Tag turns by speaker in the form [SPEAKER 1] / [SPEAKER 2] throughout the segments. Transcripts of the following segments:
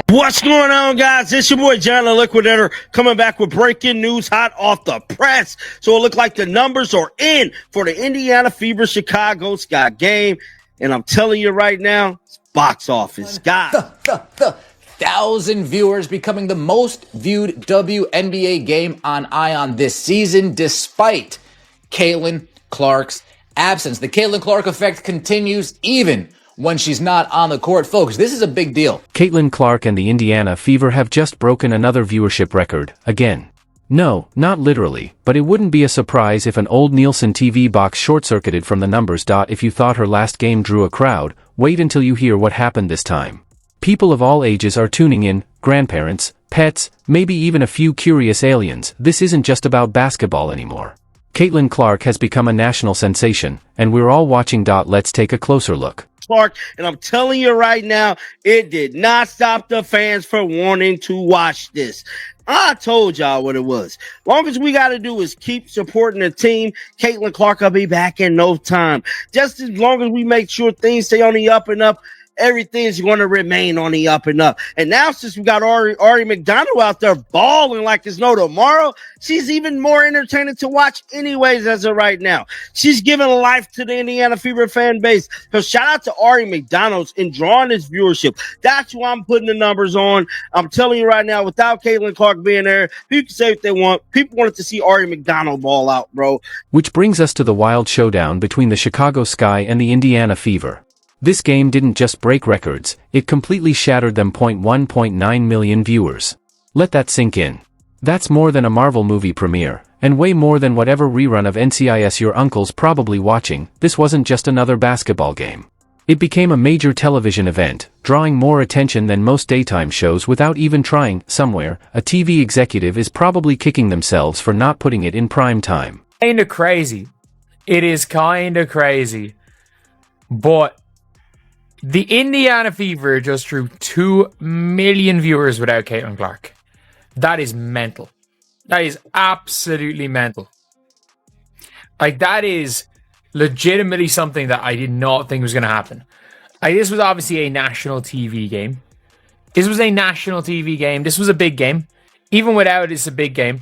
[SPEAKER 1] What's going on, guys? It's your boy John the Liquidator coming back with breaking news hot off the press. So it looked like the numbers are in for the Indiana Fever Chicago Sky game. And I'm telling you right now, it's box office. Guys.
[SPEAKER 2] The 1,000 viewers, becoming the most viewed WNBA game on ION this season, despite Caitlin Clark's absence. The Caitlin Clark effect continues even when she's not on the court. Folks, this is a big deal.
[SPEAKER 3] Caitlin Clark and the Indiana Fever have just broken another viewership record, again. No, not literally, but it wouldn't be a surprise if an old Nielsen TV box short-circuited from the numbers. If you thought her last game drew a crowd, wait until you hear what happened this time. People of all ages are tuning in, grandparents, pets, maybe even a few curious aliens. This isn't just about basketball anymore. Caitlin Clark has become a national sensation, and we're all watching. Let's take a closer look.
[SPEAKER 1] Clark, and I'm telling you right now, it did not stop the fans from wanting to watch this. I told y'all what it was. Long as we got to do is keep supporting the team, Caitlin Clark will be back in no time. Just as long as we make sure things stay on the up and up, everything's going to remain on the up and up. And now since we got Ari McDonald out there balling like there's no tomorrow, she's even more entertaining to watch anyways as of right now. She's giving life to the Indiana Fever fan base. So shout out to Ari McDonald in drawing this viewership. That's who I'm putting the numbers on. I'm telling you right now, without Caitlin Clark being there, people can say what they want. People wanted to see Ari McDonald ball out, bro.
[SPEAKER 3] Which brings us to the wild showdown between the Chicago Sky and the Indiana Fever. This game didn't just break records, it completely shattered them. 1.9 million viewers. Let that sink in. That's more than a Marvel movie premiere, and way more than whatever rerun of NCIS your uncle's probably watching. This wasn't just another basketball game. It became a major television event, drawing more attention than most daytime shows without even trying. Somewhere, a TV executive is probably kicking themselves for not putting it in prime time.
[SPEAKER 4] Kinda crazy. It is kinda crazy. But the Indiana Fever just drew 2 million viewers without Caitlin Clark. That is mental. That is absolutely mental. Like, that is legitimately something that I did not think was going to happen. This was obviously a national TV game. This was a big game. Even without it, it's a big game.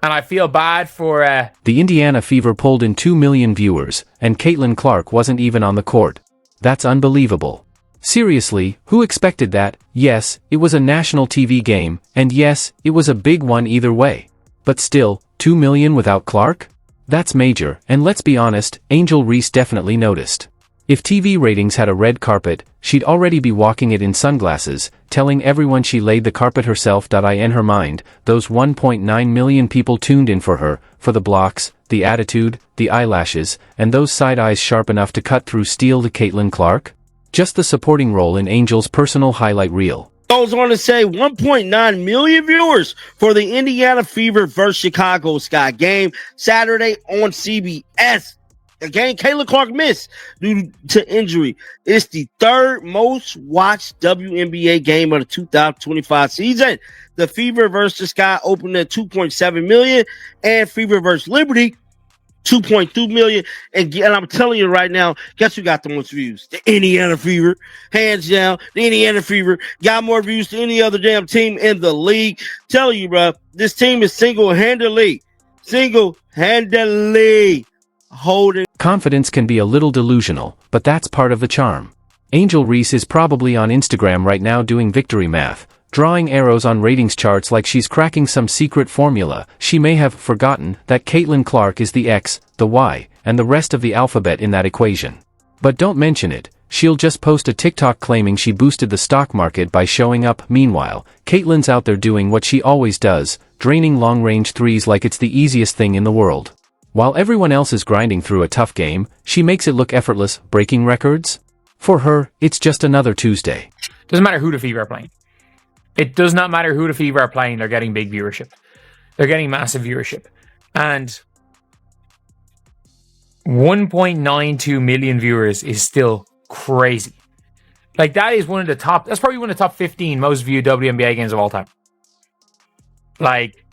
[SPEAKER 4] And I feel bad for...
[SPEAKER 3] The Indiana Fever pulled in 2 million viewers, and Caitlin Clark wasn't even on the court. That's unbelievable. Seriously, who expected that? Yes, it was a national TV game, and yes, it was a big one either way. But still, 2 million without Clark? That's major, and let's be honest, Angel Reese definitely noticed. If TV ratings had a red carpet, she'd already be walking it in sunglasses, telling everyone she laid the carpet herself. In her mind, those 1.9 million people tuned in for her, for the blocks, the attitude, the eyelashes, and those side eyes sharp enough to cut through steel. To Caitlin Clark? Just the supporting role in Angel's personal highlight reel.
[SPEAKER 1] Goes on to say 1.9 million viewers for the Indiana Fever versus Chicago Sky game Saturday on CBS. Again, Caitlin Clark missed due to injury. It's the third most watched WNBA game of the 2025 season. The Fever versus Sky opened at 2.7 million, and Fever versus Liberty 2.2 million. And I'm telling you right now, guess who got the most views? The Indiana Fever. Hands down, the Indiana Fever got more views than any other damn team in the league. Telling you, bro, this team is single-handedly holding.
[SPEAKER 3] Confidence can be a little delusional, but that's part of the charm. Angel Reese is probably on Instagram right now doing victory math, drawing arrows on ratings charts like she's cracking some secret formula. She may have forgotten that Caitlin Clark is the X, the Y, and the rest of the alphabet in that equation. But don't mention it, she'll just post a TikTok claiming she boosted the stock market by showing up. Meanwhile, Caitlin's out there doing what she always does, draining long-range threes like it's the easiest thing in the world. While everyone else is grinding through a tough game, she makes it look effortless, breaking records. For her, it's just another Tuesday.
[SPEAKER 4] Doesn't matter who the Fever are playing. It does not matter who the Fever are playing, they're getting big viewership. They're getting massive viewership. And 1.92 million viewers is still crazy. Like, that's probably one of the top 15 most viewed WNBA games of all time. Like,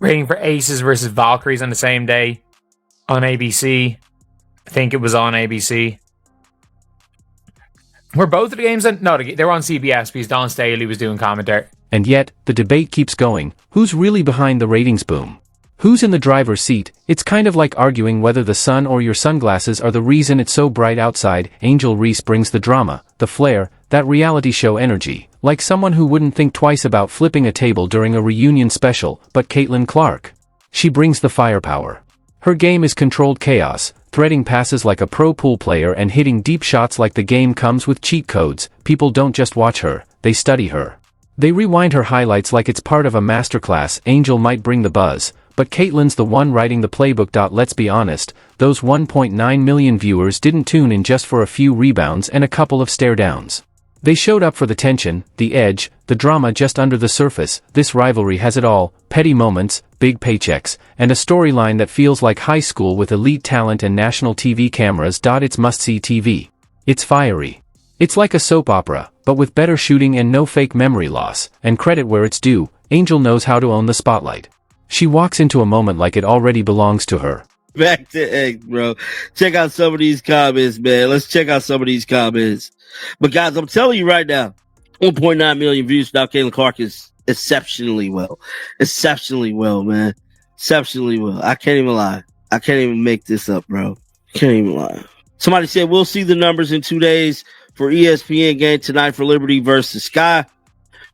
[SPEAKER 4] rating for Aces versus Valkyries on the same day on ABC. I think it was on ABC. Were both of the games? No, they were on CBS because Don Staley was doing commentary.
[SPEAKER 3] And yet, the debate keeps going. Who's really behind the ratings boom? Who's in the driver's seat? It's kind of like arguing whether the sun or your sunglasses are the reason it's so bright outside. Angel Reese brings the drama, the flair, that reality show energy, like someone who wouldn't think twice about flipping a table during a reunion special. But Caitlin Clark, she brings the firepower. Her game is controlled chaos, threading passes like a pro pool player and hitting deep shots like the game comes with cheat codes. People don't just watch her, they study her. They rewind her highlights like it's part of a masterclass. Angel might bring the buzz, but Caitlin's the one writing the playbook. Let's be honest, those 1.9 million viewers didn't tune in just for a few rebounds and a couple of stare downs. They showed up for the tension, the edge, the drama just under the surface. This rivalry has it all: petty moments, big paychecks, and a storyline that feels like high school with elite talent and national TV cameras. It's must-see TV. It's fiery. It's like a soap opera, but with better shooting and no fake memory loss. And credit where it's due, Angel knows how to own the spotlight. She walks into a moment like it already belongs to her.
[SPEAKER 1] Back to X, bro. Check out some of these comments, man. Let's check out some of these comments. But guys, I'm telling you right now, 1.9 million views now. Caitlin Clark is exceptionally well. Exceptionally well, man. Exceptionally well. I can't even lie. I can't even make this up, bro. Can't even lie. Somebody said we'll see the numbers in 2 days for ESPN game tonight for Liberty versus Sky.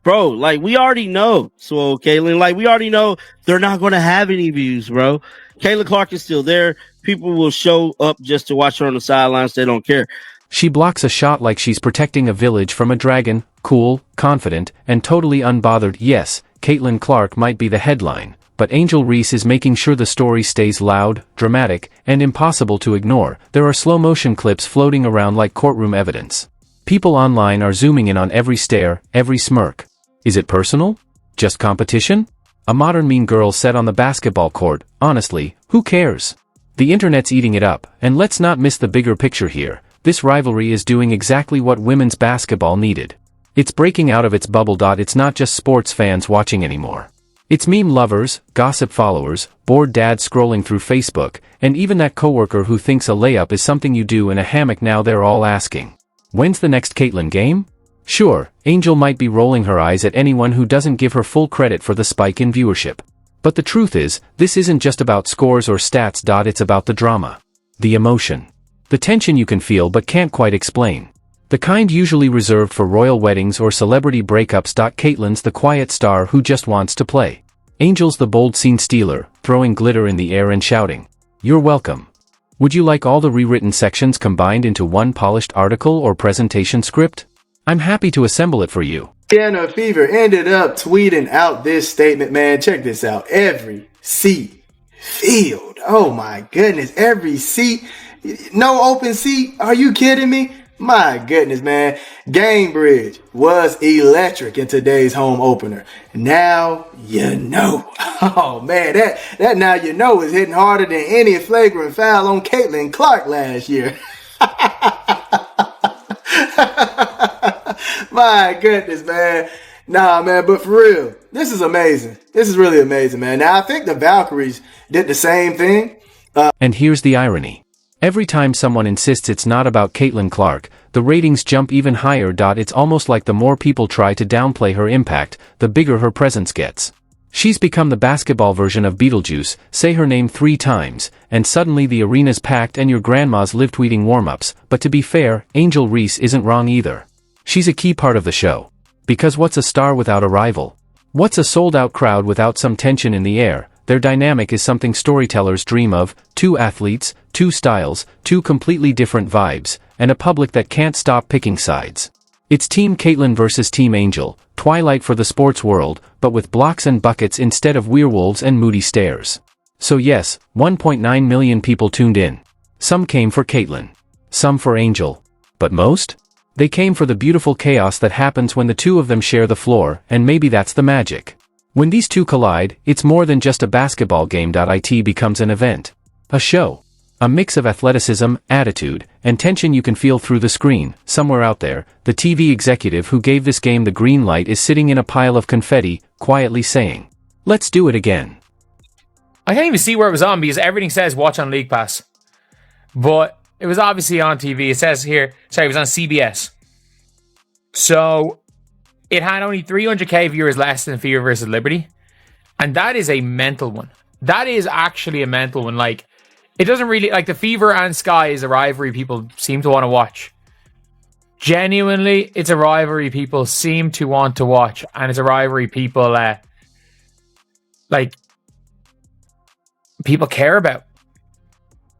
[SPEAKER 1] Bro, like, we already know. So, Caitlin, like, we already know they're not going to have any views, bro. Caitlin Clark is still there. People will show up just to watch her on the sidelines. They don't care.
[SPEAKER 3] She blocks a shot like she's protecting a village from a dragon, cool, confident, and totally unbothered. Yes, Caitlin Clark might be the headline, but Angel Reese is making sure the story stays loud, dramatic, and impossible to ignore. There are slow-motion clips floating around like courtroom evidence. People online are zooming in on every stare, every smirk. Is it personal? Just competition? A modern mean girl set on the basketball court. Honestly, who cares? The internet's eating it up, and let's not miss the bigger picture here. This rivalry is doing exactly what women's basketball needed. It's breaking out of its bubble. It's not just sports fans watching anymore. It's meme lovers, gossip followers, bored dads scrolling through Facebook, and even that coworker who thinks a layup is something you do in a hammock. Now they're all asking, when's the next Caitlin game? Sure, Angel might be rolling her eyes at anyone who doesn't give her full credit for the spike in viewership. But the truth is, this isn't just about scores or stats. It's about the drama. The emotion. The tension you can feel but can't quite explain. The kind usually reserved for royal weddings or celebrity breakups. Caitlin's the quiet star who just wants to play. Angel's the bold scene stealer, throwing glitter in the air and shouting, "You're welcome." Would you like all the rewritten sections combined into one polished article or presentation script? I'm happy to assemble it for you.
[SPEAKER 5] Indiana Fever ended up tweeting out this statement, man. Check this out. Every seat filled. Oh my goodness. Every seat. No open seat. Are you kidding me? My goodness, man. Gamebridge was electric in today's home opener. Now you know. Oh man, that now you know is hitting harder than any flagrant foul on Caitlin Clark last year. My goodness, man. Nah, man, but for real, this is amazing. This is really amazing, man. Now, I think the Valkyries did the same thing.
[SPEAKER 3] And here's the irony. Every time someone insists it's not about Caitlin Clark, the ratings jump even higher. It's almost like the more people try to downplay her impact, the bigger her presence gets. She's become the basketball version of Beetlejuice. Say her name 3 times, and suddenly the arena's packed and your grandma's live tweeting warm-ups. But to be fair, Angel Reese isn't wrong either. She's a key part of the show. Because what's a star without a rival? What's a sold-out crowd without some tension in the air? Their dynamic is something storytellers dream of: 2 athletes, 2 styles, 2 completely different vibes, and a public that can't stop picking sides. It's Team Caitlin versus Team Angel, Twilight for the sports world, but with blocks and buckets instead of werewolves and moody stares. So yes, 1.9 million people tuned in. Some came for Caitlin. Some for Angel. But most? They came for the beautiful chaos that happens when the two of them share the floor, and maybe that's the magic. When these two collide, it's more than just a basketball game. It becomes an event. A show. A mix of athleticism, attitude, and tension you can feel through the screen. Somewhere out there, the TV executive who gave this game the green light is sitting in a pile of confetti, quietly saying, "Let's do it again."
[SPEAKER 4] I can't even see where it was on because everything says watch on League Pass. But it was obviously on TV. It says here, sorry, it was on CBS. So it had only 300k viewers less than Fever versus Liberty. And that is a mental one. That is actually a mental one. Like, it doesn't really, like, the Fever and Sky is a rivalry people seem to want to watch. Genuinely, it's a rivalry people seem to want to watch. And it's a rivalry people, people care about.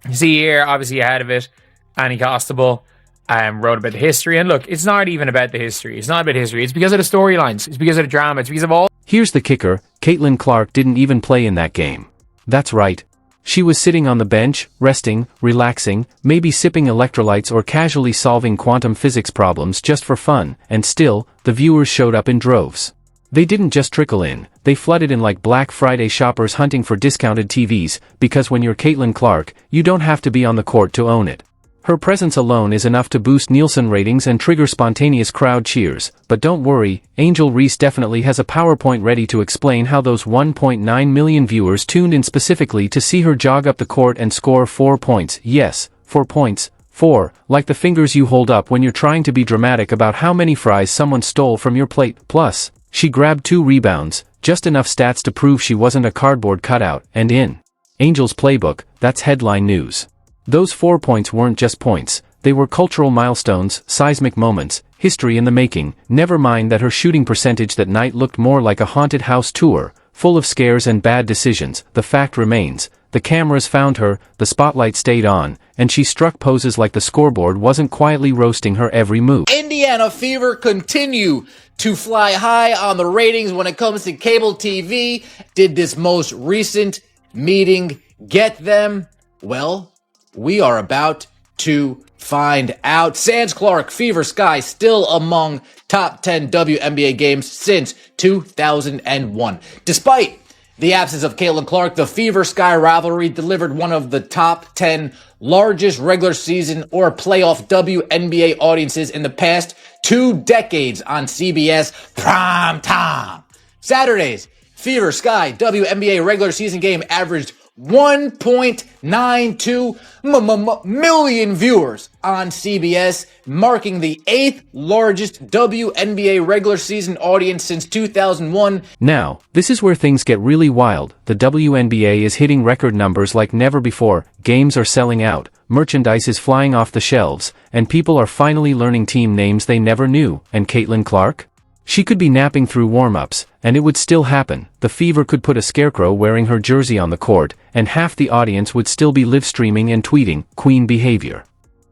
[SPEAKER 4] You see here, obviously ahead of it, Annie Costable wrote about the history. And look, it's not even about the history. It's not about history. It's because of the storylines. It's because of the drama. It's because of all.
[SPEAKER 3] Here's the kicker, Caitlin Clark didn't even play in that game. That's right. She was sitting on the bench, resting, relaxing, maybe sipping electrolytes or casually solving quantum physics problems just for fun, and still, the viewers showed up in droves. They didn't just trickle in, they flooded in like Black Friday shoppers hunting for discounted TVs, because when you're Caitlin Clark, you don't have to be on the court to own it. Her presence alone is enough to boost Nielsen ratings and trigger spontaneous crowd cheers, but don't worry, Angel Reese definitely has a PowerPoint ready to explain how those 1.9 million viewers tuned in specifically to see her jog up the court and score 4 points. Yes, 4 points. 4, like the fingers you hold up when you're trying to be dramatic about how many fries someone stole from your plate. Plus, she grabbed 2 rebounds, just enough stats to prove she wasn't a cardboard cutout, and in Angel's playbook, that's headline news. Those 4 points weren't just points, they were cultural milestones, seismic moments, history in the making. Never mind that her shooting percentage that night looked more like a haunted house tour, full of scares and bad decisions. The fact remains, the cameras found her, the spotlight stayed on, and she struck poses like the scoreboard wasn't quietly roasting her every move.
[SPEAKER 2] Indiana Fever continue to fly high on the ratings when it comes to cable TV. Did this most recent meeting get them? Well, we are about to find out. Sans Clark, Fever Sky still among top 10 WNBA games since 2001. Despite the absence of Caitlin Clark, the Fever Sky rivalry delivered one of the top 10 largest regular season or playoff WNBA audiences in the past 2 decades on CBS prime time. Saturdays, Fever Sky WNBA regular season game averaged 1.92 million viewers on CBS, marking the 8th largest WNBA regular season audience since 2001.
[SPEAKER 3] Now, this is where things get really wild. The WNBA is hitting record numbers like never before, games are selling out, merchandise is flying off the shelves, and people are finally learning team names they never knew. And Caitlin Clark? She could be napping through warm-ups, and it would still happen. The Fever could put a scarecrow wearing her jersey on the court, and half the audience would still be live-streaming and tweeting, queen behavior.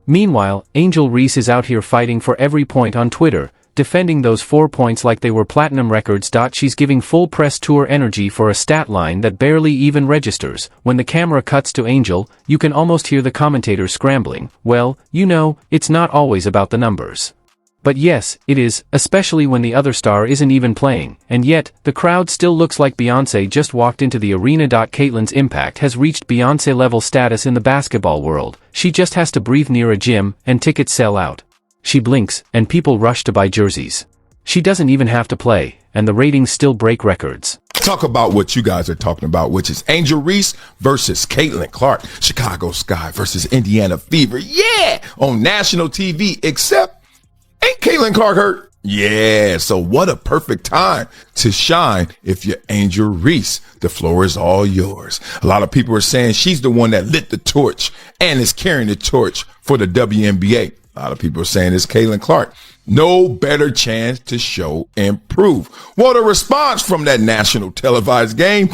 [SPEAKER 3] Meanwhile, Angel Reese is out here fighting for every point on Twitter, defending those 4 points like they were platinum records. She's giving full press tour energy for a stat line that barely even registers. When the camera cuts to Angel, you can almost hear the commentators scrambling. Well, you know, it's not always about the numbers. But yes, it is, especially when the other star isn't even playing, and yet, the crowd still looks like Beyoncé just walked into the arena. Caitlin's impact has reached Beyoncé-level status in the basketball world. She just has to breathe near a gym, and tickets sell out. She blinks, and people rush to buy jerseys. She doesn't even have to play, and the ratings still break records.
[SPEAKER 6] Talk about what you guys are talking about, which is Angel Reese versus Caitlin Clark. Chicago Sky versus Indiana Fever. Yeah! On national TV, except ain't Caitlin Clark hurt? Yeah, so what a perfect time to shine if you're Angel Reese. The floor is all yours. A lot of people are saying she's the one that lit the torch and is carrying the torch for the WNBA. A lot of people are saying it's Caitlin Clark. No better chance to show and prove. Well, the response from that national televised game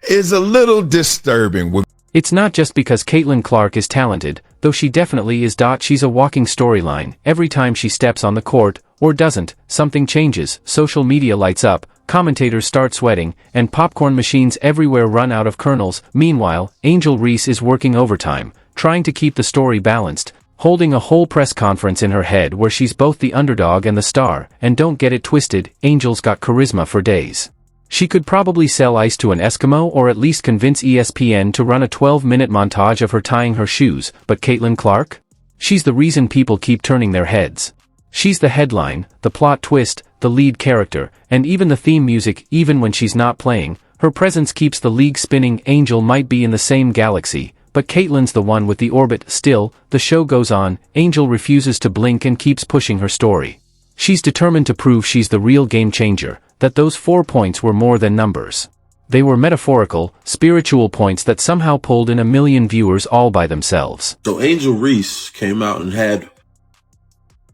[SPEAKER 6] is a little disturbing.
[SPEAKER 3] It's not just because Caitlin Clark is talented, though she definitely is. She's a walking storyline. Every time she steps on the court, or doesn't, something changes. Social media lights up, commentators start sweating, and popcorn machines everywhere run out of kernels. Meanwhile, Angel Reese is working overtime, trying to keep the story balanced, holding a whole press conference in her head where she's both the underdog and the star. And don't get it twisted, Angel's got charisma for days. She could probably sell ice to an Eskimo or at least convince ESPN to run a 12-minute montage of her tying her shoes. But Caitlin Clark? She's the reason people keep turning their heads. She's the headline, the plot twist, the lead character, and even the theme music. Even when she's not playing, her presence keeps the league spinning. Angel might be in the same galaxy, but Caitlin's the one with the orbit. Still, the show goes on. Angel refuses to blink and keeps pushing her story. She's determined to prove she's the real game changer, that those 4 points were more than numbers. They were metaphorical, spiritual points that somehow pulled in 1 million viewers all by themselves.
[SPEAKER 7] So Angel Reese came out and had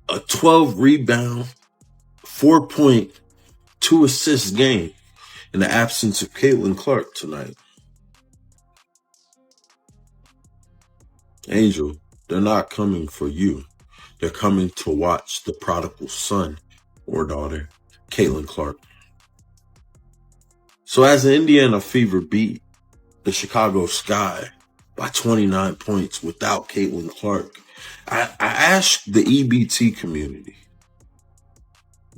[SPEAKER 7] a 12 rebound, 4-point, 2 assist game in the absence of Caitlin Clark tonight. Angel, they're not coming for you. They're coming to watch the prodigal son or daughter, Caitlin Clark. So as the Indiana Fever beat the Chicago Sky by 29 points without Caitlin Clark, I asked the EBT community,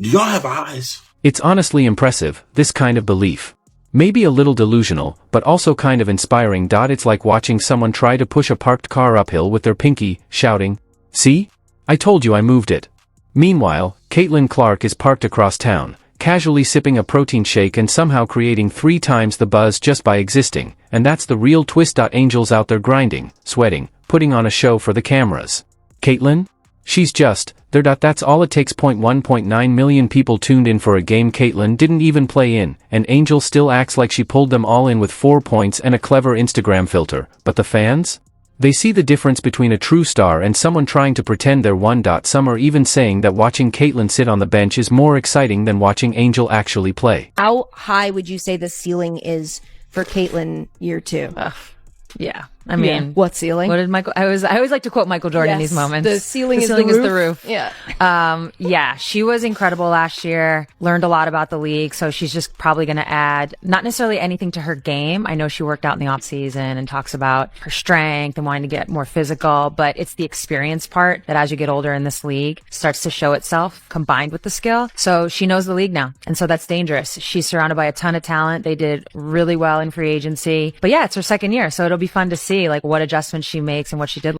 [SPEAKER 7] do y'all have eyes?
[SPEAKER 3] It's honestly impressive, this kind of belief. Maybe a little delusional, but also kind of inspiring. It's like watching someone try to push a parked car uphill with their pinky, shouting, "See? I told you I moved it." Meanwhile, Caitlin Clark is parked across town, casually sipping a protein shake and somehow creating 3 times the buzz just by existing, and that's the real twist. Angel's out there grinding, sweating, putting on a show for the cameras. Caitlin? She's just there. That's all it takes. 1.9 million people tuned in for a game Caitlin didn't even play in, and Angel still acts like she pulled them all in with 4 points and a clever Instagram filter. But the fans? They see the difference between a true star and someone trying to pretend they're one. Some are even saying that watching Caitlin sit on the bench is more exciting than watching Angel actually play.
[SPEAKER 8] How high would you say the ceiling is for Caitlin year 2?
[SPEAKER 9] Yeah. I mean,
[SPEAKER 8] what ceiling?
[SPEAKER 9] What did Michael? I always like to quote Michael Jordan in these moments.
[SPEAKER 8] The ceiling,
[SPEAKER 9] the
[SPEAKER 8] is,
[SPEAKER 9] ceiling
[SPEAKER 8] the
[SPEAKER 9] is the roof.
[SPEAKER 8] Yeah.
[SPEAKER 9] Yeah, she was incredible last year. Learned a lot about the league, so she's just probably going to add not necessarily anything to her game. I know she worked out in the off season and talks about her strength and wanting to get more physical, but it's the experience part that as you get older in this league starts to show itself combined with the skill. So she knows the league now, and so that's dangerous. She's surrounded by a ton of talent. They did really well in free agency, but yeah, it's her second year, so it'll be fun to see like what adjustments she makes and what she did